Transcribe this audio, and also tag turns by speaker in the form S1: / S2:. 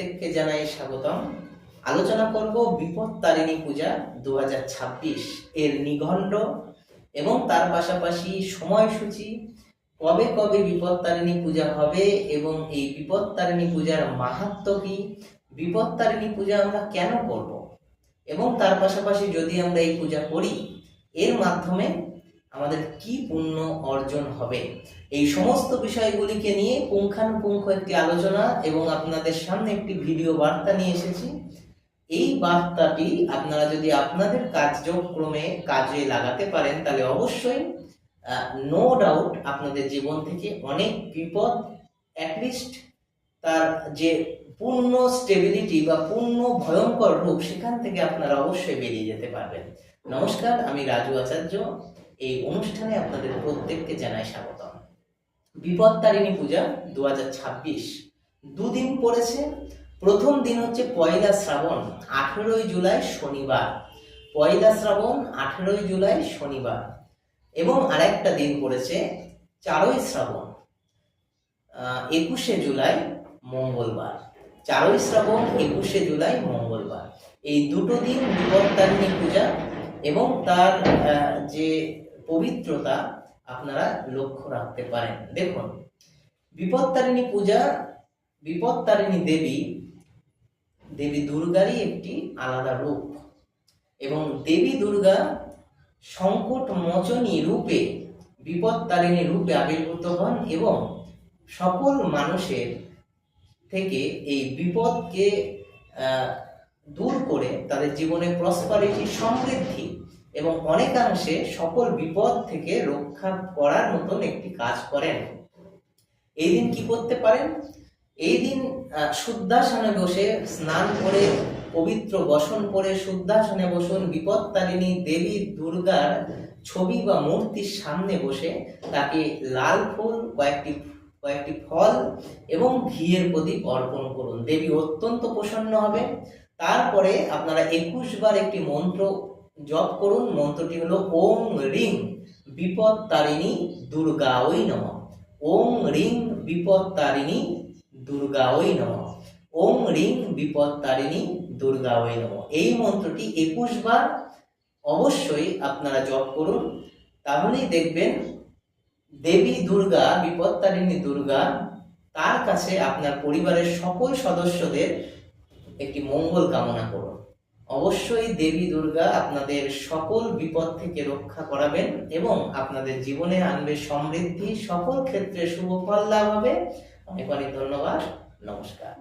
S1: প্রত্যেককে জানাই স্বাগতম। আলোচনা করব বিপত্তারিণী পূজা 2026 এর নিঘণ্ট এবং তার পাশাপাশি সময়সূচি, কবে কবে বিপত্তারিণী পূজা হবে এবং এই বিপত্তারিণী পূজার মাহাত্ম্য কি, বিপত্তারিণী পূজা আমরা কেন করব এবং তার পাশাপাশি যদি আমরা এই পূজা করি এর মাধ্যমে আমাদের কি পুণ্য অর্জন হবে, এই সমস্ত বিষয়গুলিকে নিয়ে পুঙ্খানুপুঙ্খ একটি আলোচনা এবং আপনাদের সামনে একটি ভিডিও বার্তা নিয়ে এসেছি। এই বার্তাটি আপনারা যদি আপনাদের কার্যক্রমে কাজে লাগাতে পারেন তাহলে অবশ্যই নো ডাউট আপনাদের জীবন থেকে অনেক বিপদ অ্যাটলিস্ট তার যে পূর্ণ স্টেবিলিটি বা পূর্ণ ভয়ঙ্কর রূপ সেখান থেকে আপনারা অবশ্যই বেরিয়ে যেতে পারবেন। নমস্কার, আমি রাজু আচার্য। এই অনুষ্ঠানে আপনাদের প্রত্যেককে জানাই স্বাগতম। বিপত্তারিণী পূজা 2026 দুদিন পড়েছে। প্রথম দিন হচ্ছে পয়লা শ্রাবণ, 18ই জুলাই শনিবার। পয়লা শ্রাবণ 18ই জুলাই শনিবার এবং আরেকটা দিন পড়েছে 4ই শ্রাবণ, 21শে জুলাই মঙ্গলবার। 4ই শ্রাবণ 21শে জুলাই মঙ্গলবার, এই দুটো দিন বিপত্তারিণী পূজা এবং তার যে পবিত্রতা আপনারা লক্ষ্য রাখতে পারেন। দেখুন, বিপত্তারিণী পূজা, বিপত্তারিণী দেবী দুর্গারই একটি আলাদা রূপ এবং দেবী দুর্গা সংকট মোচনী রূপে, বিপত্তারিণী রূপে আবির্ভূত হন এবং সকল মানুষের থেকে এই বিপদকে দূর করে তাদের জীবনে প্রসপারিটি, সমৃদ্ধি এবং অনেকাংশে সকল বিপদ থেকে রক্ষা করার মতন একটি কাজ করেন। এই দিন কি করতে পারেন? এই দিন শুদ্ধাসনে বসে স্নান করে পবিত্র বসন করে শুদ্ধাসনে বসুন। বিপত্তারিণী দেবী দুর্গার ছবি বা মূর্তির সামনে বসে তাকে লাল ফুল, কয়েকটি ফল এবং ঘিয়ের প্রদীপ অর্পণ করুন। দেবী অত্যন্ত প্রসন্ন হবে। তারপরে আপনারা 21 বার একটি মন্ত্র জপ করুন। মন্ত্রটি হলো ওম রিং বিপত্তারিণী দুর্গাঐ নমঃ। ওম রিং বিপত্তারিণী দুর্গাঐ নমঃ। ওম রিং বিপত্তারিণী দুর্গাঐ নমঃ। এই মন্ত্রটি 21 বার অবশ্যই আপনারা জপ করুন। তাহলেই দেখবেন দেবী দুর্গা, বিপত্তারিণী দুর্গা, তার কাছে আপনার পরিবারের সকল সদস্যদের একটি মঙ্গল কামনা করুন। অবশ্যই দেবী দুর্গা আপনাদের সকল বিপদ থেকে রক্ষা করাবেন এবং আপনাদের জীবনে আনবে সমৃদ্ধি, সকল ক্ষেত্রে শুভ ফল লাভ হবে। অনেক অনেক ধন্যবাদ। নমস্কার।